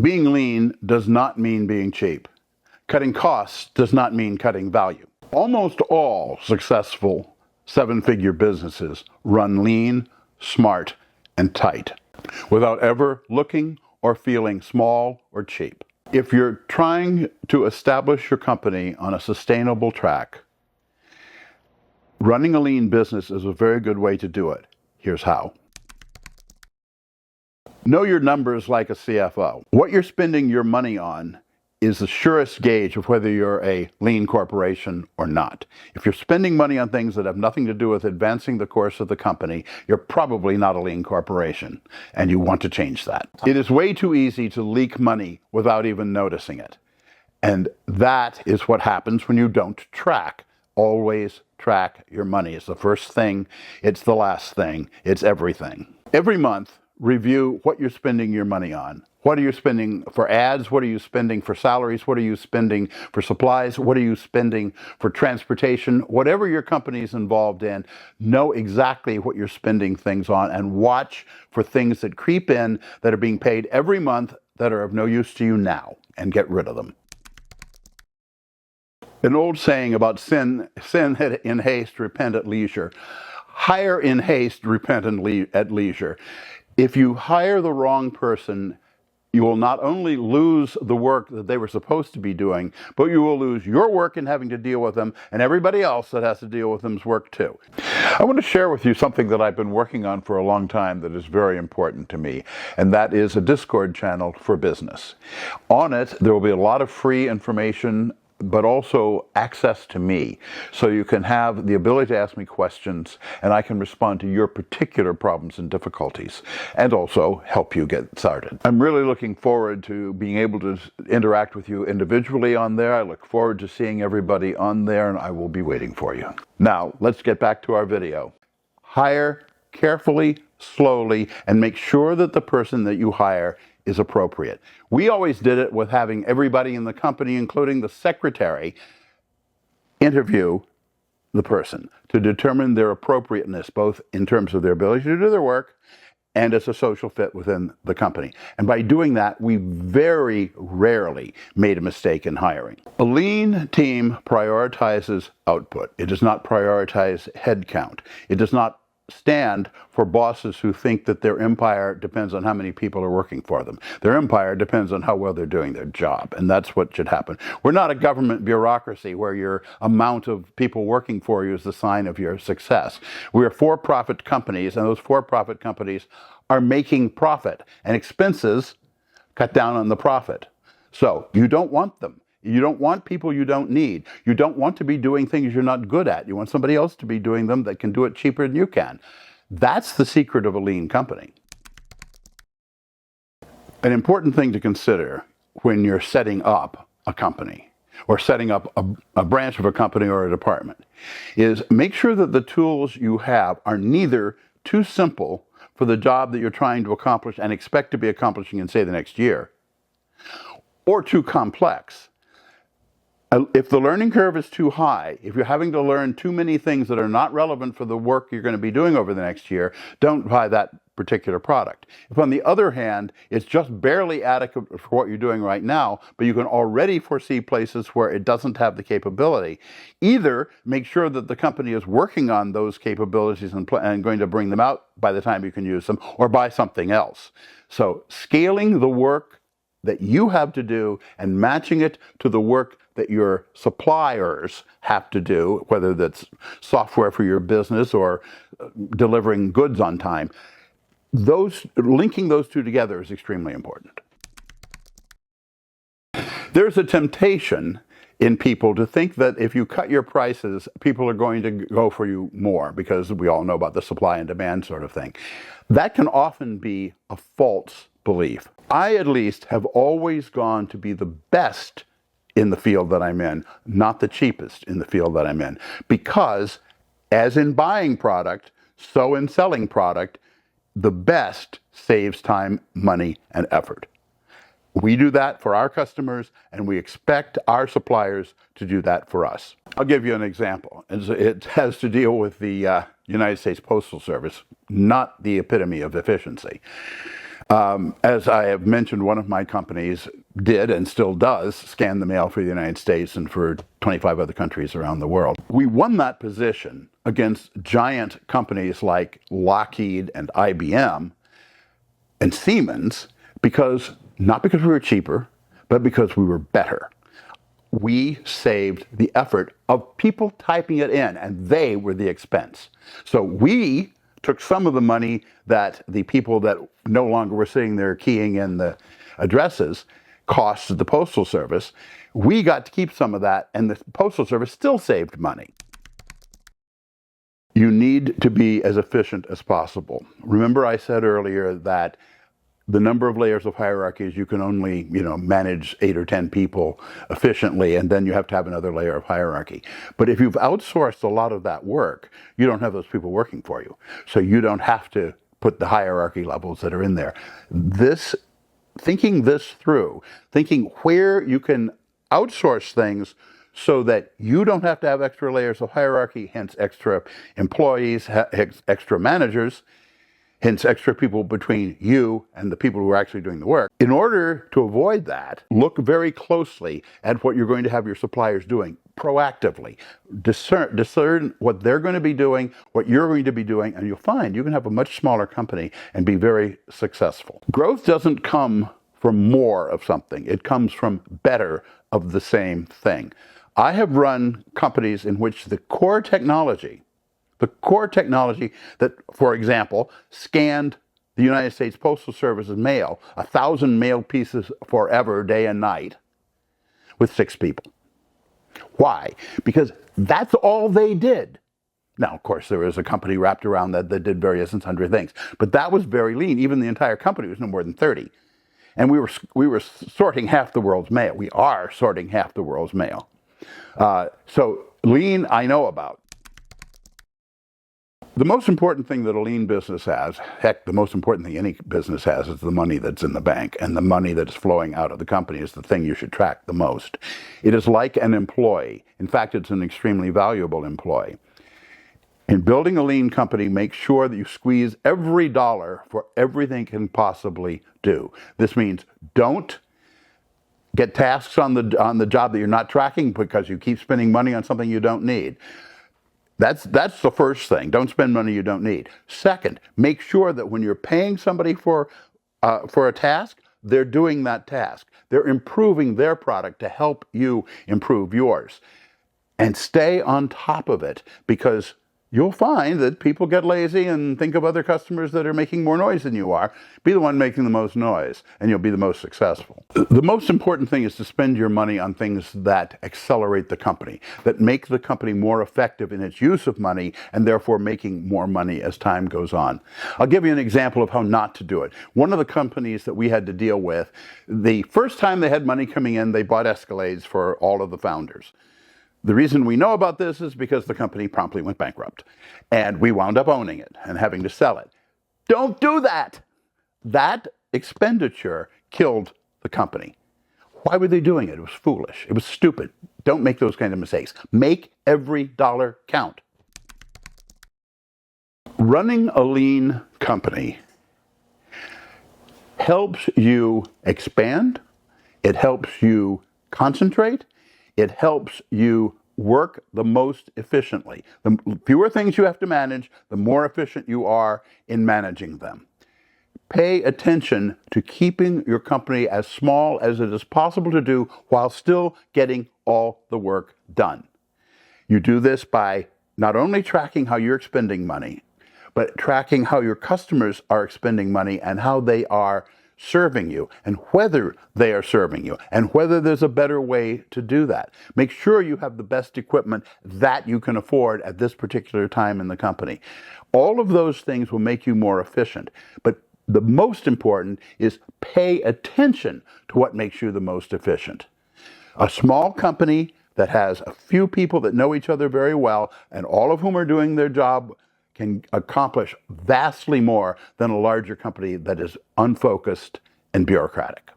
Being lean does not mean being cheap. Cutting costs does not mean cutting value. Almost all successful seven-figure businesses run lean, smart, and tight, without ever looking or feeling small or cheap. If you're trying to establish your company on a sustainable track, running a lean business is a very good way to do it. Here's how. Know your numbers like a CFO. What you're spending your money on is the surest gauge of whether you're a lean corporation or not. If you're spending money on things that have nothing to do with advancing the course of the company, you're probably not a lean corporation, and you want to change that. It is way too easy to leak money without even noticing it. And that is what happens when you don't track. Always track your money. It's the first thing, it's the last thing, it's everything. Every month, review what you're spending your money on. What are you spending for ads? What are you spending for salaries? What are you spending for supplies? What are you spending for transportation? Whatever your company is involved in, know exactly what you're spending things on and watch for things that creep in that are being paid every month that are of no use to you now, and get rid of them. An old saying about sin in haste, repent at leisure. Hire in haste, repent at leisure. If you hire the wrong person, you will not only lose the work that they were supposed to be doing, but you will lose your work in having to deal with them, and everybody else that has to deal with them's work too. I want to share with you something that I've been working on for a long time that is very important to me, and that is a Discord channel for business. On it, there will be a lot of free information, but also access to me. So you can have the ability to ask me questions, and I can respond to your particular problems and difficulties, and also help you get started. I'm really looking forward to being able to interact with you individually on there. I look forward to seeing everybody on there, and I will be waiting for you. Now, let's get back to our video. Hire carefully, slowly, and make sure that the person that you hire is appropriate. We always did it with having everybody in the company, including the secretary, interview the person to determine their appropriateness, both in terms of their ability to do their work and as a social fit within the company. And by doing that, we very rarely made a mistake in hiring. A lean team prioritizes output. It does not prioritize headcount. It does not stand for bosses who think that their empire depends on how many people are working for them. Their empire depends on how well they're doing their job, and that's what should happen. We're not a government bureaucracy where your amount of people working for you is the sign of your success. We're for-profit companies, and those for-profit companies are making profit, and expenses cut down on the profit. So you don't want them. You don't want people you don't need. You don't want to be doing things you're not good at. You want somebody else to be doing them that can do it cheaper than you can. That's the secret of a lean company. An important thing to consider when you're setting up a company or setting up a branch of a company or a department is make sure that the tools you have are neither too simple for the job that you're trying to accomplish and expect to be accomplishing in, say, the next year, or too complex. If the learning curve is too high, if you're having to learn too many things that are not relevant for the work you're going to be doing over the next year, don't buy that particular product. If, on the other hand, it's just barely adequate for what you're doing right now, but you can already foresee places where it doesn't have the capability, either make sure that the company is working on those capabilities and going to bring them out by the time you can use them, or buy something else. So scaling the work that you have to do and matching it to the work that your suppliers have to do, whether that's software for your business or delivering goods on time, linking those two together is extremely important. There's a temptation in people to think that if you cut your prices, people are going to go for you more, because we all know about the supply and demand sort of thing. That can often be a false belief. I, at least, have always gone to be the best in the field that I'm in, not the cheapest in the field that I'm in. Because, as in buying product, so in selling product, the best saves time, money, and effort. We do that for our customers, and we expect our suppliers to do that for us. I'll give you an example. It has to deal with the United States Postal Service, not the epitome of efficiency. As I have mentioned, one of my companies did and still does scan the mail for the United States and for 25 other countries around the world. We won that position against giant companies like Lockheed and IBM and Siemens not because we were cheaper, but because we were better. We saved the effort of people typing it in, and they were the expense. So we took some of the money that the people that no longer were sitting there keying in the addresses cost the Postal Service. We got to keep some of that, and the Postal Service still saved money. You need to be as efficient as possible. Remember I said earlier that the number of layers of hierarchies, you can only, manage 8 or 10 people efficiently, and then you have to have another layer of hierarchy. But if you've outsourced a lot of that work, you don't have those people working for you. So you don't have to put the hierarchy levels that are in there. Thinking this through, thinking where you can outsource things so that you don't have to have extra layers of hierarchy, hence extra employees, extra managers, hence extra people between you and the people who are actually doing the work. In order to avoid that, look very closely at what you're going to have your suppliers doing proactively. Discern what they're going to be doing, what you're going to be doing, and you'll find you can have a much smaller company and be very successful. Growth doesn't come from more of something. It comes from better of the same thing. I have run companies in which the core technology that, for example, scanned the United States Postal Service's mail, 1,000 mail pieces forever, day and night, with 6 people. Why? Because that's all they did. Now, of course, there was a company wrapped around that did various and sundry things, but that was very lean. Even the entire company was no more than 30. And we were sorting half the world's mail. We are sorting half the world's mail. So lean, I know about. The most important thing that a lean business has, heck, the most important thing any business has, is the money that's in the bank. And the money that is flowing out of the company is the thing you should track the most. It is like an employee. In fact, it's an extremely valuable employee. In building a lean company, make sure that you squeeze every dollar for everything it can possibly do. This means don't get tasks on the job that you're not tracking because you keep spending money on something you don't need. That's the first thing. Don't spend money you don't need. Second, make sure that when you're paying somebody for a task, they're doing that task. They're improving their product to help you improve yours. And stay on top of it, because you'll find that people get lazy and think of other customers that are making more noise than you are. Be the one making the most noise, and you'll be the most successful. The most important thing is to spend your money on things that accelerate the company, that make the company more effective in its use of money, and therefore making more money as time goes on. I'll give you an example of how not to do it. One of the companies that we had to deal with, the first time they had money coming in, they bought Escalades for all of the founders. The reason we know about this is because the company promptly went bankrupt, and we wound up owning it and having to sell it. Don't do that. That expenditure killed the company. Why were they doing it? It was foolish. It was stupid. Don't make those kind of mistakes. Make every dollar count. Running a lean company helps you expand. It helps you concentrate. It helps you work the most efficiently. The fewer things you have to manage, the more efficient you are in managing them. Pay attention to keeping your company as small as it is possible to do while still getting all the work done. You do this by not only tracking how you're spending money, but tracking how your customers are expending money and how they are serving you, and whether they are serving you, and whether there's a better way to do that. Make sure you have the best equipment that you can afford at this particular time in the company. All of those things will make you more efficient, but the most important is pay attention to what makes you the most efficient. A small company that has a few people that know each other very well, and all of whom are doing their job, can accomplish vastly more than a larger company that is unfocused and bureaucratic.